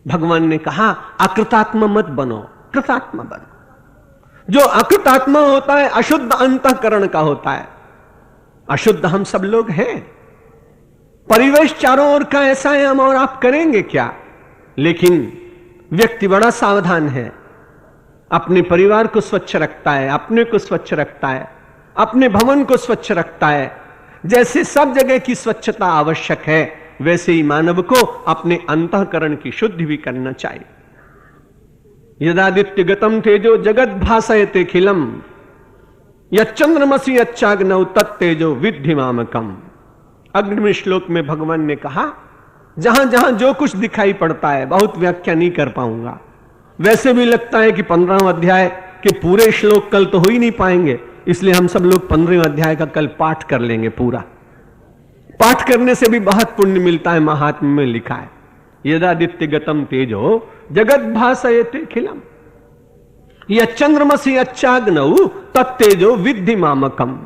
भगवान ने कहा अकृतात्मा मत बनो, कृतात्मा बनो। जो अकृतात्मा होता है अशुद्ध अंतःकरण का होता है। अशुद्ध हम सब लोग हैं, परिवेश चारों ओर का ऐसा है, हम और आप करेंगे क्या? लेकिन व्यक्ति बड़ा सावधान है, अपने परिवार को स्वच्छ रखता है, अपने को स्वच्छ रखता है, अपने भवन को स्वच्छ रखता है। जैसे सब जगह की स्वच्छता आवश्यक है, वैसे ही मानव को अपने अंतःकरण की शुद्धि भी करना चाहिए। यदादित्य गतम तेजो जगत भासयते खिलम यच्चंद्रमसि यच्चाग्नौ तत्तेजो विद्धि मामकम। अग्निम श्लोक में भगवान ने कहा, जहां जहां जो कुछ दिखाई पड़ता है, बहुत व्याख्या नहीं कर पाऊंगा, वैसे भी लगता है कि 15वां अध्याय के पूरे श्लोक कल तो हो ही नहीं पाएंगे, इसलिए हम सब लोग 15वें अध्याय का कल पाठ कर लेंगे। पूरा पाठ करने से भी बहुत पुण्य मिलता है, महात्म्य में लिखा है यदादित्य गतम तेजो जगत भासयते खिलम यच्चंद्रमसि यच्चाग्नौ तत्तेजो विद्धि मामकम।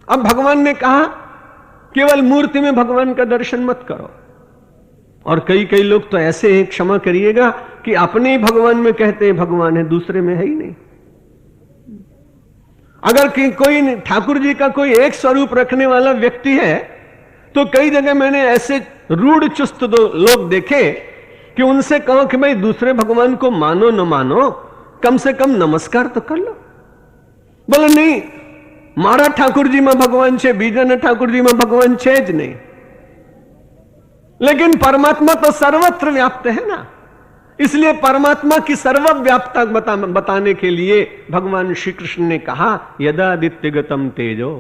अब भगवान ने कहा केवल मूर्ति में भगवान का दर्शन मत करो। और कई लोग तो ऐसे हैं, क्षमा करिएगा, कि अपने ही भगवान में कहते हैं भगवान है, दूसरे में है ही नहीं। अगर कोई ठाकुर जी का कोई एक स्वरूप रखने वाला व्यक्ति है, तो कई जगह मैंने ऐसे रूढ़ चुस्त लोग देखे कि उनसे कहो कि भाई दूसरे भगवान को मानो न मानो, कम से कम नमस्कार तो कर लो। बोले नहीं, मारा ठाकुर जी में भगवान छे, बीजा ने ठाकुर जी में भगवान छे ज नहीं। लेकिन परमात्मा तो सर्वत्र व्याप्त है ना, इसलिए परमात्मा की सर्वव्याप्तता बताने के लिए भगवान श्री कृष्ण ने कहा यदादित्य गतम तेजो।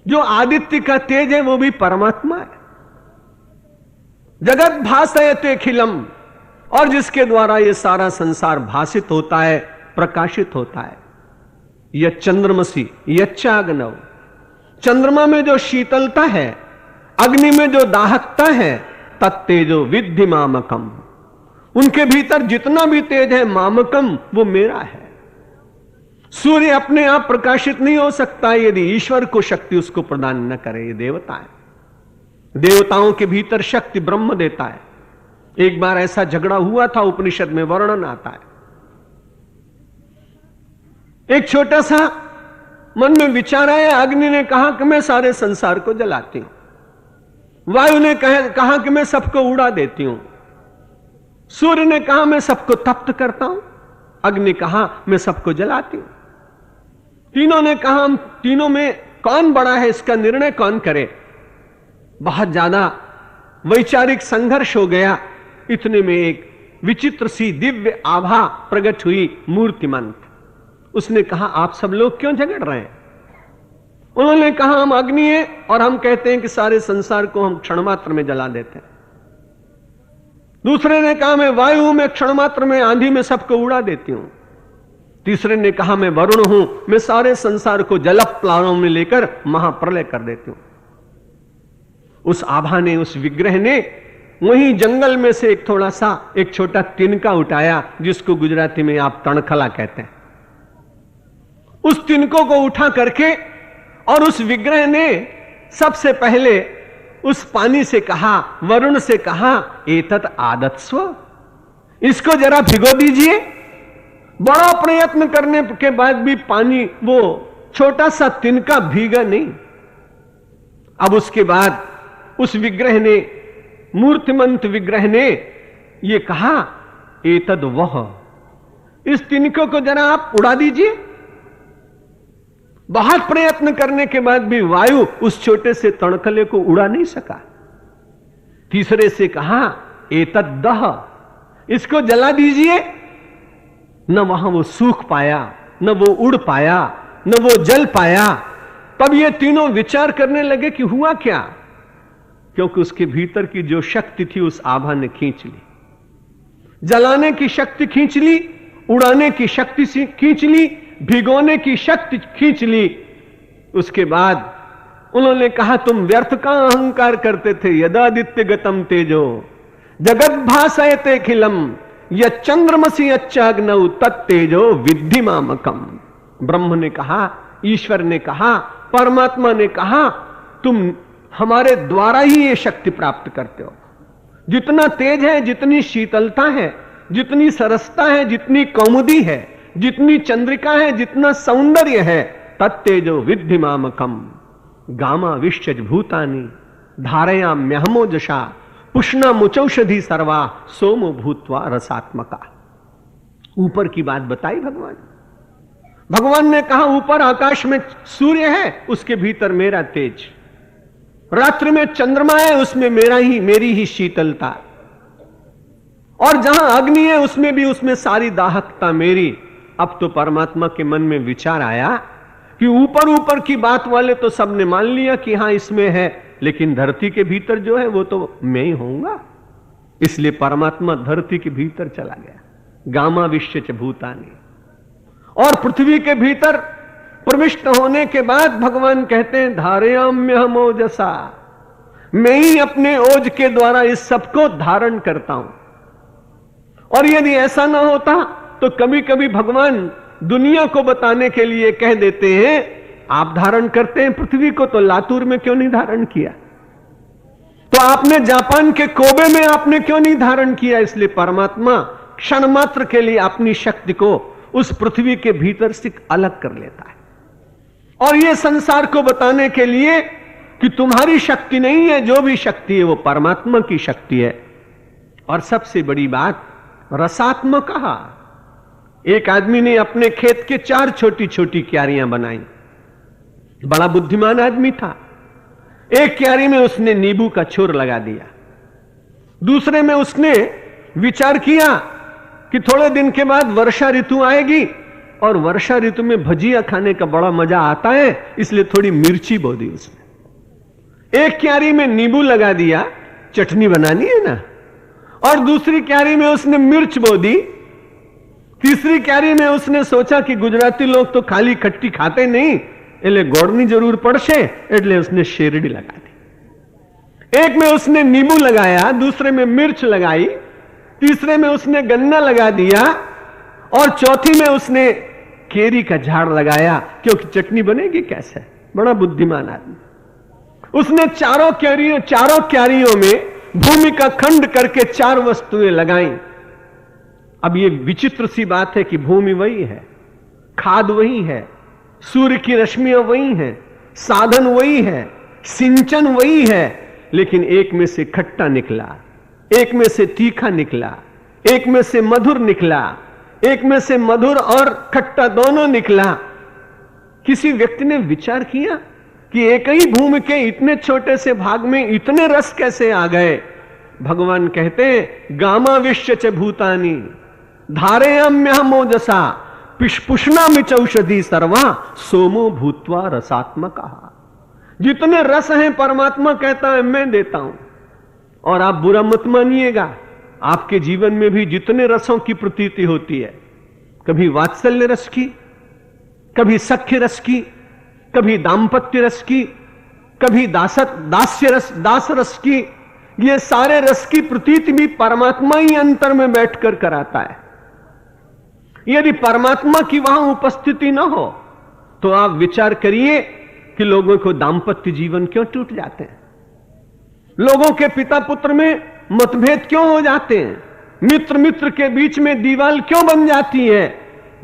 जो आदित्य का तेज है वो भी परमात्मा है। जगत भासयते खिलम, और जिसके द्वारा ये सारा संसार भासित होता है, प्रकाशित होता है। यह चंद्रमसी यच्चाग्नौ, चंद्रमा में जो शीतलता है, अग्नि में जो दाहकता है, तत्तेजो विद्धि मामकम, उनके भीतर जितना भी तेज है मामकम वो मेरा है। सूर्य अपने आप प्रकाशित नहीं हो सकता यदि ईश्वर को शक्ति उसको प्रदान न करे। ये देवता है, देवताओं के भीतर शक्ति ब्रह्म देता है। एक बार ऐसा झगड़ा हुआ था, उपनिषद में वर्णन आता है। एक छोटा सा मन में विचार आया, अग्नि ने कहा कि मैं सारे संसार को जलाती हूं, वायु ने कहा कि मैं सबको उड़ा देती हूं, सूर्य ने कहा मैं सबको तप्त करता हूं, अग्नि कहा मैं सबको जलाती हूं। तीनों ने कहा हम तीनों में कौन बड़ा है, इसका निर्णय कौन करे। बहुत ज्यादा वैचारिक संघर्ष हो गया। इतने में एक विचित्र सी दिव्य आभा प्रकट हुई, मूर्तिमंत। उसने कहा आप सब लोग क्यों झगड़ रहे हैं? उन्होंने कहा हम अग्नि हैं और हम कहते हैं कि सारे संसार को हम क्षण मात्र में जला देते हैं। दूसरे ने कहा मैं वायु हूं, मैं क्षण मात्र में आंधी में सबको उड़ा देती हूं। तीसरे ने कहा मैं वरुण हूं, मैं सारे संसार को जलप्लावों में लेकर महाप्रलय कर देती हूं। उस आभा ने, उस विग्रह ने वहीं जंगल में से एक छोटा तिनका उठाया, जिसको गुजराती में आप तणखला कहते हैं। उस तिनको को उठा करके और उस विग्रह ने सबसे पहले उस पानी से कहा, वरुण से कहा एतत् आदत्स्व, इसको जरा भिगो दीजिए। बड़ा प्रयत्न करने के बाद भी पानी, वो छोटा सा तिनका भीगा नहीं। अब उसके बाद उस विग्रह ने, मूर्तिमंत विग्रह ने ये कहा एतद वह, इस तिनको को जरा आप उड़ा दीजिए। बहुत प्रयत्न करने के बाद भी वायु उस छोटे से तणखले को उड़ा नहीं सका। तीसरे से कहा एतद दह, इसको जला दीजिए। न वहां वो सूख पाया, न वो उड़ पाया, न वो जल पाया। तब ये तीनों विचार करने लगे कि हुआ क्या, क्योंकि उसके भीतर की जो शक्ति थी उस आभा ने खींच ली। जलाने की शक्ति खींच ली, उड़ाने की शक्ति खींच ली, भिगोने की शक्ति खींच ली। उसके बाद उन्होंने कहा तुम व्यर्थ का अहंकार करते थे। यदादित्य गतम तेजो जगत भासयते खिलम यच्चंद्रमसि यच्चाग्नौ तत्तेजो विद्धि मामकम। ब्रह्म ने कहा, ईश्वर ने कहा, परमात्मा ने कहा तुम हमारे द्वारा ही ये शक्ति प्राप्त करते हो। जितना तेज है, जितनी शीतलता है, जितनी सरसता है, जितनी कौमुदी है, जितनी चंद्रिका है, जितना सौंदर्य है, तत्तेजो विद्धि मामकम गामा विश्चज भूतानि धारयाम्यहमो जशा पुष्णा मुचौषधि सर्वा सोमो भूत्वा रसात्मका। ऊपर की बात बताई भगवान ने कहा ऊपर आकाश में सूर्य है, उसके भीतर मेरा तेज, रात्रि में चंद्रमा है, उसमें मेरी ही शीतलता, और जहां अग्नि है उसमें सारी दाहकता मेरी। अब तो परमात्मा के मन में विचार आया कि ऊपर ऊपर की बात वाले तो सबने मान लिया कि हां इसमें है, लेकिन धरती के भीतर जो है वो तो मैं ही होऊंगा। इसलिए परमात्मा धरती के भीतर चला गया, गामा विश्च भूतानि। और पृथ्वी के भीतर प्रविष्ट होने के बाद भगवान कहते हैं धारयाम्यहम ओजसा, मैं ही अपने ओज के द्वारा इस सबको धारण करता हूं। और यदि ऐसा ना होता तो कभी कभी भगवान दुनिया को बताने के लिए कह देते हैं आप धारण करते हैं पृथ्वी को, तो लातूर में क्यों नहीं धारण किया, तो आपने जापान के कोबे में आपने क्यों नहीं धारण किया। इसलिए परमात्मा क्षण मात्र के लिए अपनी शक्ति को उस पृथ्वी के भीतर से अलग कर लेता है, और यह संसार को बताने के लिए कि तुम्हारी शक्ति नहीं है, जो भी शक्ति है वो परमात्मा की शक्ति है। और सबसे बड़ी बात रसात्मक कहा। एक आदमी ने अपने खेत के 4 छोटी छोटी क्यारियां बनाई, बड़ा बुद्धिमान आदमी था। एक क्यारी में उसने नींबू का छोर लगा दिया, दूसरे में उसने विचार किया कि थोड़े दिन के बाद वर्षा ऋतु आएगी और वर्षा ऋतु में भजिया खाने का बड़ा मजा आता है, इसलिए थोड़ी मिर्ची बो दी उसने। एक क्यारी में नींबू लगा दिया, चटनी बनानी है ना, और दूसरी क्यारी में उसने मिर्च बो दी। तीसरी क्यारी में उसने सोचा कि गुजराती लोग तो खाली खट्टी खाते नहीं, એટલે ગોળની જરૂર પડશે, એટલે उसने शेरडी लगा दी। एक में उसने नींबू लगाया, दूसरे में मिर्च लगाई, तीसरे में उसने गन्ना लगा दिया, और चौथी में उसने केरी का झाड़ लगाया, क्योंकि चटनी बनेगी कैसे। बड़ा बुद्धिमान आदमी। उसने चारों क्यारियों में भूमि का खंड करके 4 वस्तुएं लगाई। अब ये विचित्र सी बात है कि भूमि वही है, खाद वही है, सूर्य की रश्मियां वही हैं, साधन वही है, सिंचन वही है, लेकिन एक में से खट्टा निकला, एक में से तीखा निकला, एक में से मधुर निकला, एक में से मधुर और खट्टा दोनों निकला। किसी व्यक्ति ने विचार किया कि एक ही भूमि के इतने छोटे से भाग में इतने रस कैसे आ गए। भगवान कहते हैं गामा विश्च भूतानि धारयाम्यहम ओजसा पुष्णा मिचौषधि सर्वा सोमो भूत्वा रसात्मका। जितने रस हैं परमात्मा कहता है मैं देता हूं। और आप बुरा मत मानिएगा, आपके जीवन में भी जितने रसों की प्रतीति होती है, कभी वात्सल्य रस की, कभी सख्य रस की, कभी दाम्पत्य रस की, कभी दास रस की, ये सारे रस की प्रतीति भी परमात्मा ही अंतर में बैठकर कराता है। यदि परमात्मा की वहां उपस्थिति न हो तो आप विचार करिए कि लोगों को दाम्पत्य जीवन क्यों टूट जाते हैं, लोगों के पिता पुत्र में मतभेद क्यों हो जाते हैं, मित्र मित्र के बीच में दीवार क्यों बन जाती है।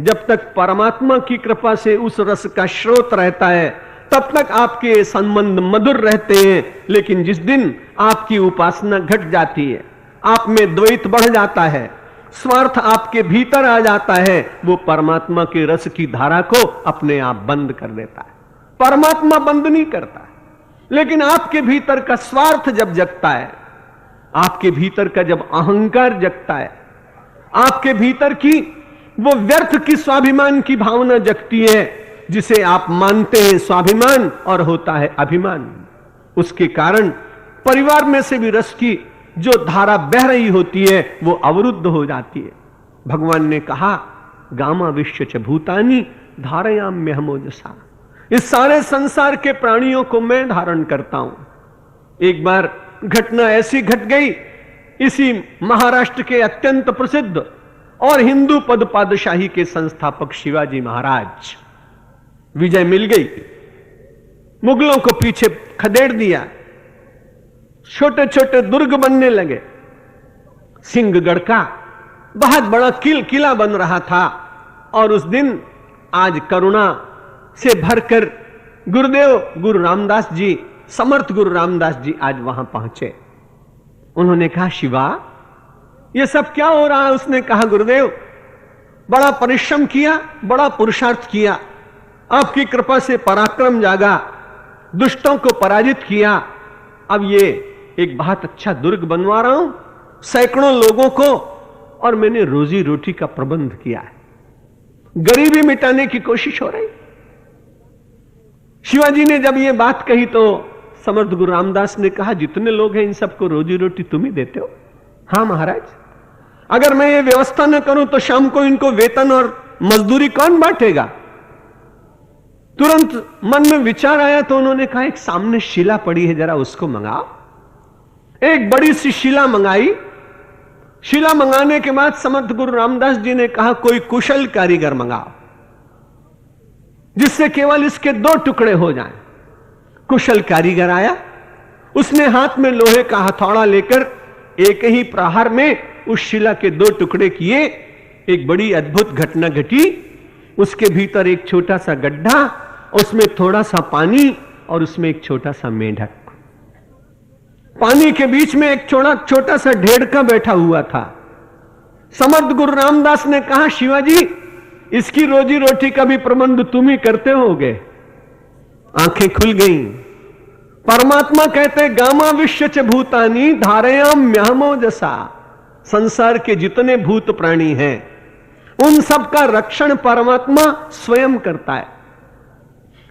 जब तक परमात्मा की कृपा से उस रस का स्रोत रहता है तब तक आपके संबंध मधुर रहते हैं, लेकिन जिस दिन आपकी उपासना घट जाती है, आप में द्वैत बढ़ जाता है, स्वार्थ आपके भीतर आ जाता है, वो परमात्मा के रस की धारा को अपने आप बंद कर देता है। परमात्मा बंद नहीं करता, लेकिन आपके भीतर का स्वार्थ जब जगता है, आपके भीतर का जब अहंकार जगता है, आपके भीतर की वो व्यर्थ की स्वाभिमान की भावना जगती है, जिसे आप मानते हैं स्वाभिमान और होता है अभिमान, उसके कारण परिवार में से भी रस की जो धारा बह रही होती है वो अवरुद्ध हो जाती है। भगवान ने कहा गामा विश्च भूतानि धारयाम्यहम ओजसा, इस सारे संसार के प्राणियों को मैं धारण करता हूं। एक बार घटना ऐसी घट गई, इसी महाराष्ट्र के अत्यंत प्रसिद्ध और हिंदू पद पादशाही के संस्थापक शिवाजी महाराज, विजय मिल गई, मुगलों को पीछे खदेड़ दिया, छोटे छोटे दुर्ग बनने लगे, सिंहगढ़ का बहुत बड़ा किला बन रहा था। और उस दिन आज करुणा से भरकर गुरुदेव गुरु रामदास जी, समर्थ गुरु रामदास जी आज वहां पहुंचे। उन्होंने कहा, शिवा ये सब क्या हो रहा है? उसने कहा, गुरुदेव बड़ा परिश्रम किया, बड़ा पुरुषार्थ किया, आपकी कृपा से पराक्रम जागा, दुष्टों को पराजित किया। अब ये एक बहुत अच्छा दुर्ग बनवा रहा हूं सैकड़ों लोगों को, और मैंने रोजी रोटी का प्रबंध किया है, गरीबी मिटाने की कोशिश हो रही। शिवाजी ने जब ये बात कही तो समर्थ गुरु रामदास ने कहा, जितने लोग हैं इन सबको रोजी रोटी तुम ही देते हो? हां महाराज, अगर मैं ये व्यवस्था न करूं तो शाम को इनको वेतन और मजदूरी कौन बांटेगा? तुरंत मन में विचार आया तो उन्होंने कहा, एक सामने शिला पड़ी है, जरा उसको मंगाओ। एक बड़ी सी शिला मंगाई। शिला मंगाने के बाद समर्थ गुरु रामदास जी ने कहा, कोई कुशल कारीगर मंगाओ जिससे केवल इसके 2 टुकड़े हो जाएं। कुशल कारीगर आया, उसने हाथ में लोहे का हथौड़ा लेकर एक ही प्रहार में उस शिला के 2 टुकड़े किए। एक बड़ी अद्भुत घटना घटी। उसके भीतर एक छोटा सा गड्ढा, उसमें थोड़ा सा पानी और उसमें एक छोटा सा मेंढक। पानी के बीच में एक छोटा सा ढेड़का बैठा हुआ था। समर्थ गुरु रामदास ने कहा, शिवाजी इसकी रोजी रोटी का भी प्रबंध तुम ही करते होगे। आंखें खुल गईं। परमात्मा कहते, गामा विश्व च भूतानी धारयाम म्यामो जसा। संसार के जितने भूत प्राणी हैं उन सब का रक्षण परमात्मा स्वयं करता है।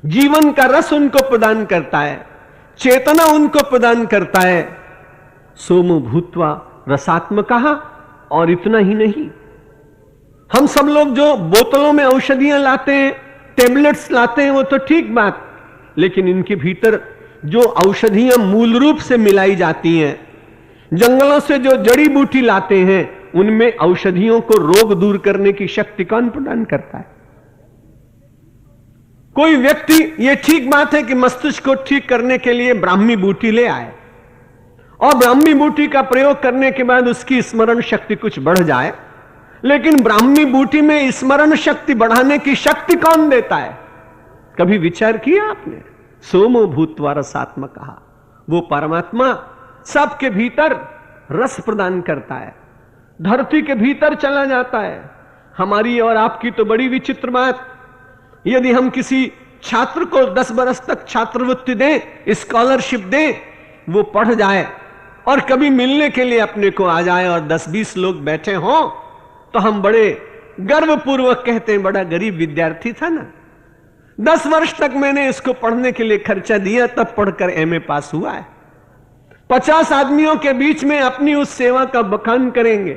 जीवन का रस उनको प्रदान करता है, चेतना उनको प्रदान करता है। सोमो भूत्वा रसात्मकः। और इतना ही नहीं, हम सब लोग जो बोतलों में औषधियां लाते हैं, टेबलेट्स लाते हैं, वो तो ठीक बात, लेकिन इनके भीतर जो औषधियां मूल रूप से मिलाई जाती हैं, जंगलों से जो जड़ी बूटी लाते हैं, उनमें औषधियों को रोग दूर करने की शक्ति कौन प्रदान करता है? कोई व्यक्ति, ये ठीक बात है कि मस्तिष्क को ठीक करने के लिए ब्राह्मी बूटी ले आए और ब्राह्मी बूटी का प्रयोग करने के बाद उसकी स्मरण शक्ति कुछ बढ़ जाए, लेकिन ब्राह्मी बूटी में स्मरण शक्ति बढ़ाने की शक्ति कौन देता है? कभी विचार किया आपने? सोमो भूत्वा रसात्मकः। वो परमात्मा सबके भीतर रस प्रदान करता है, धरती के भीतर चला जाता है। हमारी और आपकी तो बड़ी विचित्र बात, यदि हम किसी छात्र को 10 बरस तक छात्रवृत्ति दें, स्कॉलरशिप दें, वो पढ़ जाए और कभी मिलने के लिए अपने को आ जाए और 10-20 लोग बैठे हों, तो हम बड़े गर्वपूर्वक कहते हैं, बड़ा गरीब विद्यार्थी था ना, 10 वर्ष तक मैंने इसको पढ़ने के लिए खर्चा दिया, तब पढ़कर एमए पास हुआ है। 50 आदमियों के बीच में अपनी उस सेवा का बखान करेंगे,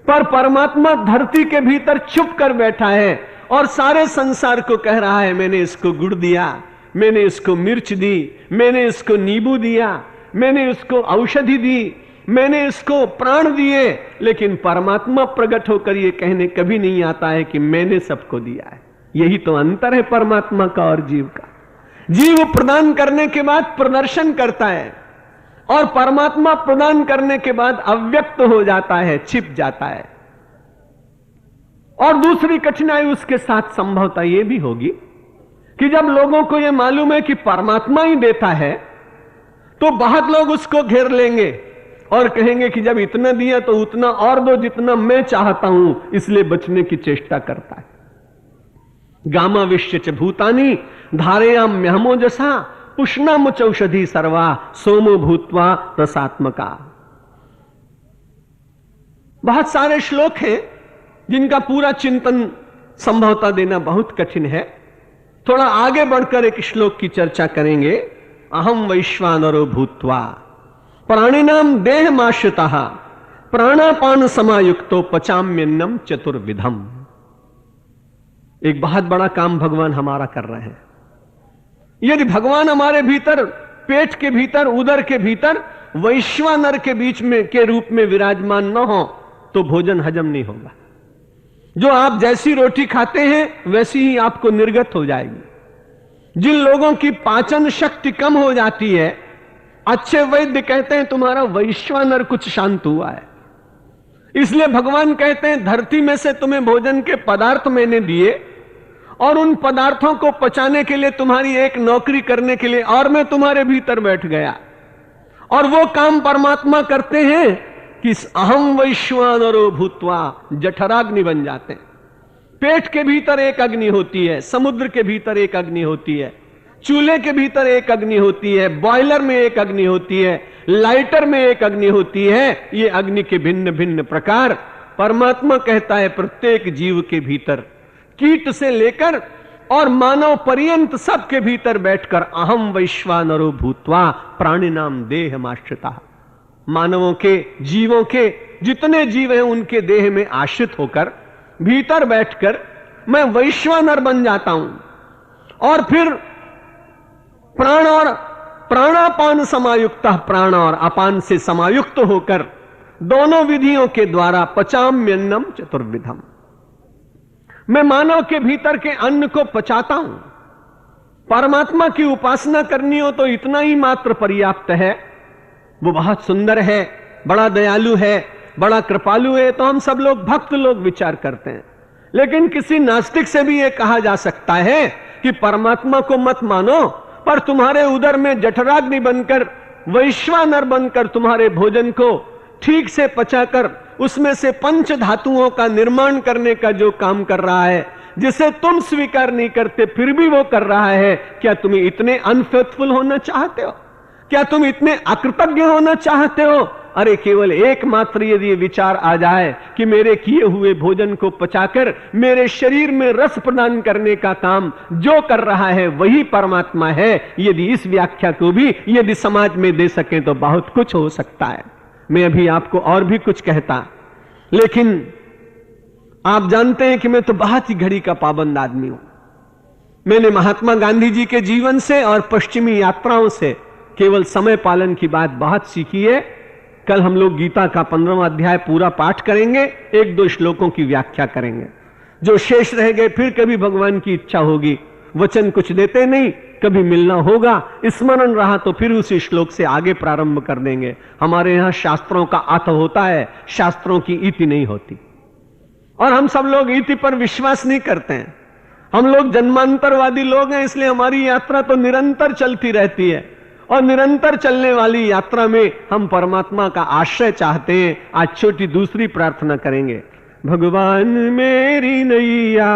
पर परमात्मा धरती के भीतर छुप कर बैठा है और सारे संसार को कह रहा है, मैंने इसको गुड़ दिया, मैंने इसको मिर्च दी, मैंने इसको नींबू दिया, मैंने इसको औषधि दी, मैंने इसको प्राण दिए। लेकिन परमात्मा प्रकट होकर यह कहने कभी नहीं आता है कि मैंने सबको दिया है। यही तो अंतर है परमात्मा का और जीव का। जीव प्रदान करने के बाद प्रदर्शन करता है और परमात्मा प्रदान करने के बाद अव्यक्त हो जाता है, छिप जाता है। और दूसरी कठिनाई उसके साथ संभवतः यह भी होगी कि जब लोगों को यह मालूम है कि परमात्मा ही देता है, तो बहुत लोग उसको घेर लेंगे और कहेंगे कि जब इतना दिया तो उतना और दो जितना मैं चाहता हूं, इसलिए बचने की चेष्टा करता है। गामा विश्व च भूतानी धारयाम म्यामो जसा पुष्णा मुचौषधि सर्वा सोमो भूत्वा रसात्मका। बहुत सारे श्लोक हैं जिनका पूरा चिंतन संभवतः देना बहुत कठिन है। थोड़ा आगे बढ़कर एक श्लोक की चर्चा करेंगे। अहम वैश्वानरो भूत्वा प्राणिनाम देहमाश्रितः प्राणापान समायुक्तो पचाम्यन्नम चतुर्विधम। एक बहुत बड़ा काम भगवान हमारा कर रहे हैं। यदि भगवान हमारे भीतर, पेट के भीतर, उदर के भीतर वैश्वानर के बीच में के रूप में विराजमान न हो, तो भोजन हजम नहीं होगा। जो आप जैसी रोटी खाते हैं वैसी ही आपको निर्गत हो जाएगी। जिन लोगों की पाचन शक्ति कम हो जाती है, अच्छे वैद्य कहते हैं तुम्हारा वैश्वानर कुछ शांत हुआ है। इसलिए भगवान कहते हैं धरती में से तुम्हें भोजन के पदार्थ मैंने दिए और उन पदार्थों को पचाने के लिए तुम्हारी एक नौकरी करने के लिए और मैं तुम्हारे भीतर बैठ गया और वो काम परमात्मा करते हैं कि अहम वैश्वानरो भूत्वा जठराग्नि बन जाते हैं। पेट के भीतर एक अग्नि होती है, समुद्र के भीतर एक अग्नि होती है, चूल्हे के भीतर एक अग्नि होती है, बॉयलर में एक अग्नि होती है, लाइटर में एक अग्नि होती है। ये अग्नि के भिन्न भिन्न प्रकार परमात्मा कहता है प्रत्येक जीव के भीतर, कीट से लेकर और मानव पर्यंत सबके भीतर बैठकर अहम वैश्वानरो भूत्वा प्राणिनाम देहमाश्रिता, मानवों के जीवों के जितने जीव हैं उनके देह में आश्रित होकर भीतर बैठकर मैं वैश्वानर बन जाता हूं और फिर प्राण और प्राणापान समायुक्त, प्राण और अपान से समायुक्त होकर दोनों विधियों के द्वारा पचाम्यन्नम चतुर्विधम, मैं मानव के भीतर के अन्न को पचाता हूं। परमात्मा की उपासना करनी हो तो इतना ही मात्र पर्याप्त है। वो बहुत सुंदर है, बड़ा दयालु है, बड़ा कृपालु है, तो हम सब लोग भक्त लोग विचार करते हैं। लेकिन किसी नास्तिक से भी यह कहा जा सकता है कि परमात्मा को मत मानो, पर तुम्हारे उदर में जठराग्नि बनकर वैश्वानर बनकर तुम्हारे भोजन को ठीक से पचाकर उसमें से पंच धातुओं का निर्माण करने का जो काम कर रहा है, जिसे तुम स्वीकार नहीं करते फिर भी वो कर रहा है, क्या तुम इतने अनफेथफुल होना चाहते हो? क्या तुम इतने अकृतज्ञ होना चाहते हो? अरे केवल एकमात्र यदि विचार आ जाए कि मेरे किए हुए भोजन को पचाकर मेरे शरीर में रस प्रदान करने का काम जो कर रहा है वही परमात्मा है, यदि इस व्याख्या को भी यदि समाज में दे सकें तो बहुत कुछ हो सकता है। मैं अभी आपको और भी कुछ कहता, लेकिन आप जानते हैं कि मैं तो बहुत ही घड़ी का पाबंद आदमी हूं। मैंने महात्मा गांधी जी के जीवन से और पश्चिमी यात्राओं से केवल समय पालन की बात बहुत सीखी है। कल हम लोग गीता का 15वां अध्याय पूरा पाठ करेंगे, एक दो श्लोकों की व्याख्या करेंगे। जो शेष रह गए फिर कभी भगवान की इच्छा होगी, वचन कुछ देते नहीं, कभी मिलना होगा, स्मरण रहा तो फिर उसी श्लोक से आगे प्रारंभ कर देंगे। हमारे यहां शास्त्रों का अर्थ होता है, शास्त्रों की इति नहीं होती, और हम सब लोग इति पर विश्वास नहीं करते हैं। हम लोग जन्मांतरवादी लोग हैं, इसलिए हमारी यात्रा तो निरंतर चलती रहती है, और निरंतर चलने वाली यात्रा में हम परमात्मा का आश्रय चाहते हैं। आज छोटी दूसरी प्रार्थना करेंगे। भगवान मेरी नैया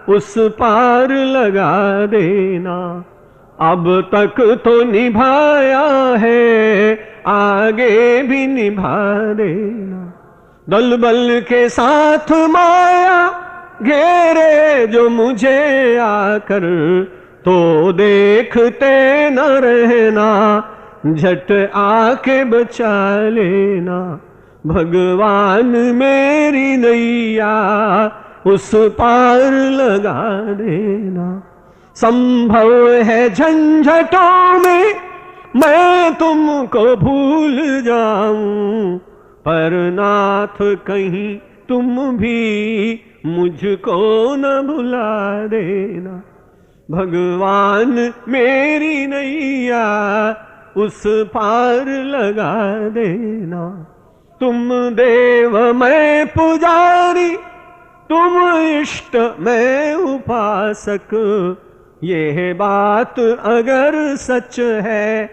उस पार लगा देना, अब तक तो निभाया है आगे भी निभा देना। दल बल के साथ माया घेरे जो मुझे आकर, तो देखते न रहना झट आके बचा लेना। भगवान मेरी नैया उस पार लगा देना। संभव है झंझटों में मैं तुमको भूल जाऊं, पर नाथ कहीं तुम भी मुझको न भुला देना। भगवान मेरी नैया उस पार लगा देना। तुम देव मैं पुजारी, तुम इष्ट मैं उपासक, ये बात अगर सच है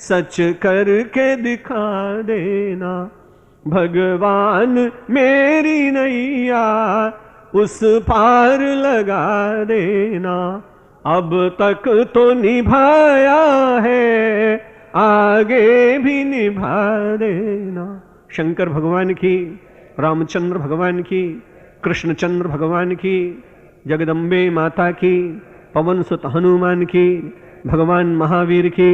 सच करके दिखा देना। भगवान मेरी नैया उस पार लगा देना। अब तक तो निभाया है आगे भी निभा देना। शंकर भगवान की, रामचंद्र भगवान की, कृष्णचंद्र भगवान की, जगदम्बे माता की, पवन सुत हनुमान की, भगवान महावीर की,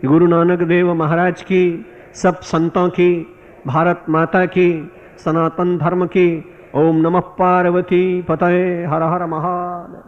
गुरु नानक देव महाराज की, सब संतों की, भारत माता की, सनातन धर्म की। ओम नमः पार्वती पतये, हर हर महादेव।